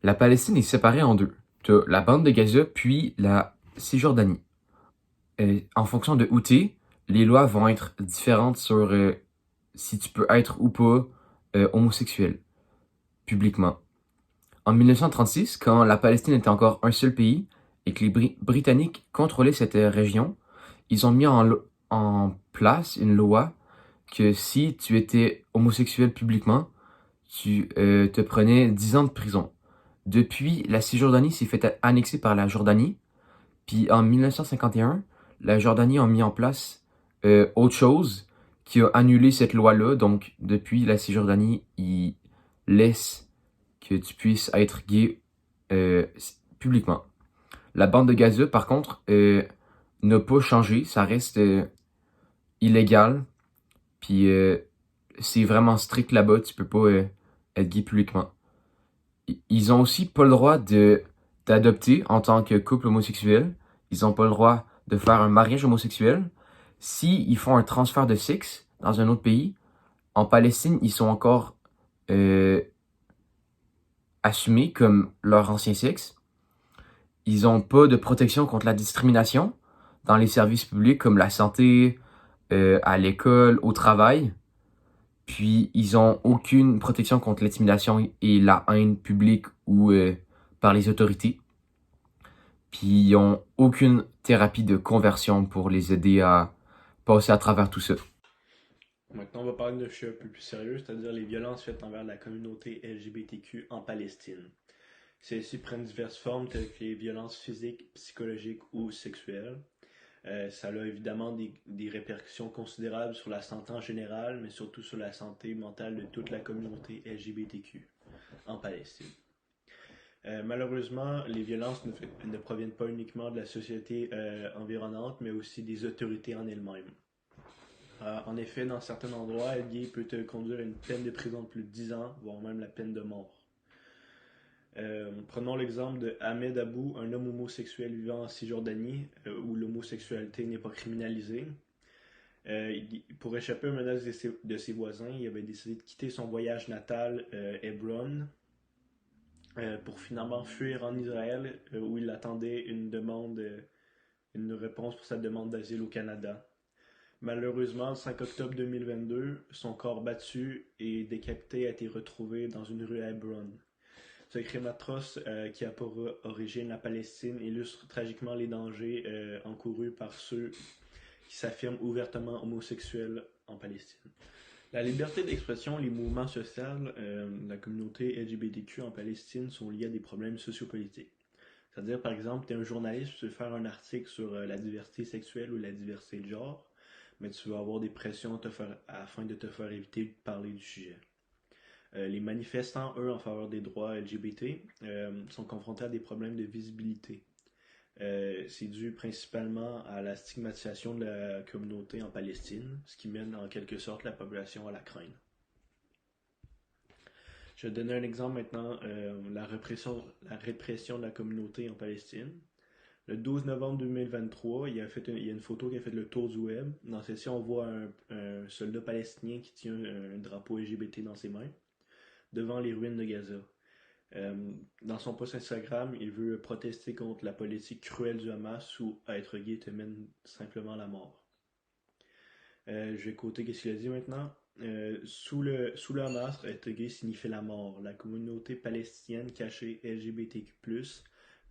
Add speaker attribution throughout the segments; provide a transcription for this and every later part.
Speaker 1: La Palestine est séparée en deux. Tu as la bande de Gaza puis la Cisjordanie. En fonction de où tu es, les lois vont être différentes sur si tu peux être ou pas homosexuel publiquement. En 1936, quand la Palestine était encore un seul pays et que les Britanniques contrôlaient cette région, ils ont mis en place une loi que si tu étais homosexuel publiquement, tu te prenais 10 ans de prison. Depuis, la Cisjordanie s'est fait annexer par la Jordanie. Puis en 1951, la Jordanie a mis en place autre chose qui a annulé cette loi-là. Donc depuis, la Cisjordanie, il laisse que tu puisses être gay publiquement. La bande de Gaza, par contre, n'a pas changé. Ça reste illégal. Puis c'est vraiment strict là-bas. Tu peux pas être gay publiquement. Ils ont aussi pas le droit d'adopter en tant que couple homosexuel. Ils ont pas le droit de faire un mariage homosexuel. Si ils font un transfert de sexe dans un autre pays, en Palestine, ils sont encore assumés comme leur ancien sexe. Ils ont pas de protection contre la discrimination dans les services publics comme la santé, à l'école, au travail. Puis, ils ont aucune protection contre l'intimidation et la haine publique ou par les autorités. Puis, ils ont aucune thérapie de conversion pour les aider à passer à travers tout ça.
Speaker 2: Maintenant, on va parler de choses un peu plus sérieux, c'est-à-dire les violences faites envers la communauté LGBTQ en Palestine. Celles-ci prennent diverses formes telles que les violences physiques, psychologiques ou sexuelles. Ça a évidemment des répercussions considérables sur la santé en général, mais surtout sur la santé mentale de toute la communauté LGBTQ en Palestine. Malheureusement, les violences ne proviennent pas uniquement de la société environnante, mais aussi des autorités en elles-mêmes. En effet, dans certains endroits, être gay peut te conduire à une peine de prison de plus de 10 ans, voire même la peine de mort. Prenons l'exemple de Ahmed Abou, un homme homosexuel vivant en Cisjordanie, où l'homosexualité n'est pas criminalisée. Pour échapper aux menaces de ses voisins, il avait décidé de quitter son voyage natal, Hebron, pour finalement fuir en Israël, où il attendait une réponse pour sa demande d'asile au Canada. Malheureusement, le 5 octobre 2022, son corps battu et décapité a été retrouvé dans une rue à Hebron. Ce crime atroce qui a pour origine la Palestine illustre tragiquement les dangers encourus par ceux qui s'affirment ouvertement homosexuels en Palestine. La liberté d'expression, les mouvements sociaux de la communauté LGBTQ en Palestine sont liés à des problèmes sociopolitiques. C'est-à-dire, par exemple, tu es un journaliste, tu veux faire un article sur la diversité sexuelle ou la diversité de genre, mais tu vas avoir des pressions afin de te faire éviter de parler du sujet. Les manifestants, eux, en faveur des droits LGBT, sont confrontés à des problèmes de visibilité. C'est dû principalement à la stigmatisation de la communauté en Palestine, ce qui mène en quelque sorte la population à la craindre. Je vais donner un exemple maintenant, la répression de la communauté en Palestine. Le 12 novembre 2023, il y a une photo qui a fait le tour du web. Dans celle-ci, on voit un soldat palestinien qui tient un drapeau LGBT dans ses mains devant les ruines de Gaza. Dans son post Instagram, il veut protester contre la politique cruelle du Hamas où être gay te mène simplement à la mort. Je vais quoter ce qu'il a dit maintenant. Sous le Hamas, être gay signifie la mort. La communauté palestinienne cachée LGBTQ+,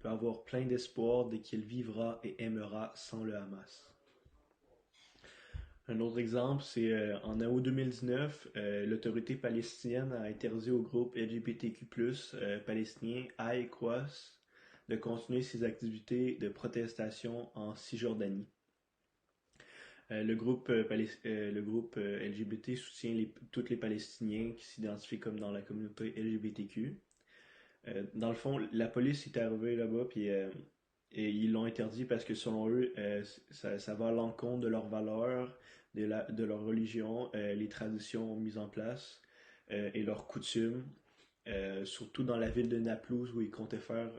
Speaker 2: peut avoir plein d'espoir dès qu'il vivra et aimera sans le Hamas. Un autre exemple, c'est en août 2019, l'autorité palestinienne a interdit au groupe LGBTQ+, palestinien AEQUAS de continuer ses activités de protestation en Cisjordanie. Le groupe LGBT soutient tous les Palestiniens qui s'identifient comme dans la communauté LGBTQ. Dans le fond, la police est arrivée là-bas et ils l'ont interdit parce que selon eux, ça va à l'encontre de leurs valeurs, de leur religion, les traditions mises en place et leurs coutumes, surtout dans la ville de Naplouse où ils comptaient faire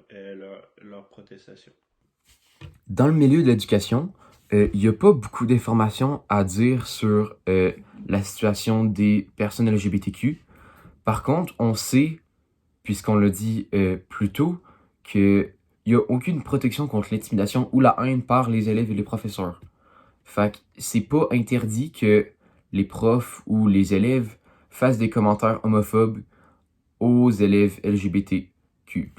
Speaker 2: leur protestation.
Speaker 1: Dans le milieu de l'éducation, il n'y a pas beaucoup d'informations à dire sur la situation des personnes LGBTQ. Par contre, on sait puisqu'on l'a dit plus tôt, qu'il n'y a aucune protection contre l'intimidation ou la haine par les élèves et les professeurs. Fait que c'est pas interdit que les profs ou les élèves fassent des commentaires homophobes aux élèves LGBTQ+.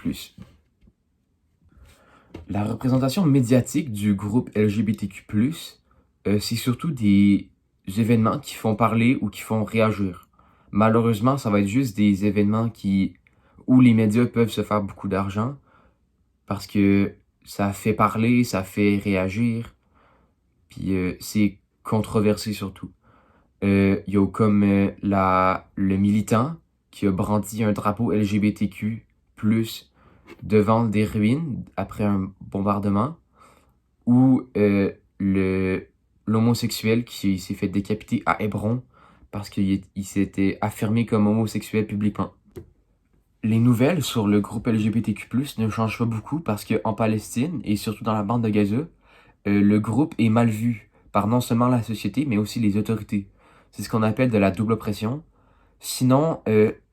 Speaker 1: La représentation médiatique du groupe LGBTQ+, c'est surtout des événements qui font parler ou qui font réagir. Malheureusement, ça va être juste des événements où les médias peuvent se faire beaucoup d'argent parce que ça fait parler, ça fait réagir, puis c'est controversé surtout. Il y a comme le militant qui a brandi un drapeau LGBTQ+, devant des ruines après un bombardement, ou l'homosexuel qui s'est fait décapiter à Hébron parce qu'il s'était affirmé comme homosexuel publiquement. Les nouvelles sur le groupe LGBTQ+, ne changent pas beaucoup parce qu'en Palestine, et surtout dans la bande de Gaza, le groupe est mal vu par non seulement la société, mais aussi les autorités. C'est ce qu'on appelle de la double oppression. Sinon,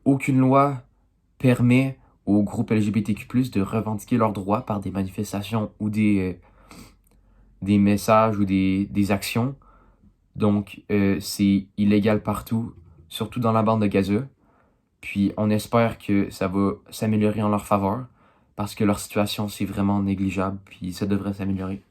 Speaker 1: aucune loi permet aux groupes LGBTQ+, de revendiquer leurs droits par des manifestations ou des messages ou des actions. Donc, c'est illégal partout, surtout dans la bande de Gaza. Puis, on espère que ça va s'améliorer en leur faveur, parce que leur situation, c'est vraiment négligeable, puis ça devrait s'améliorer.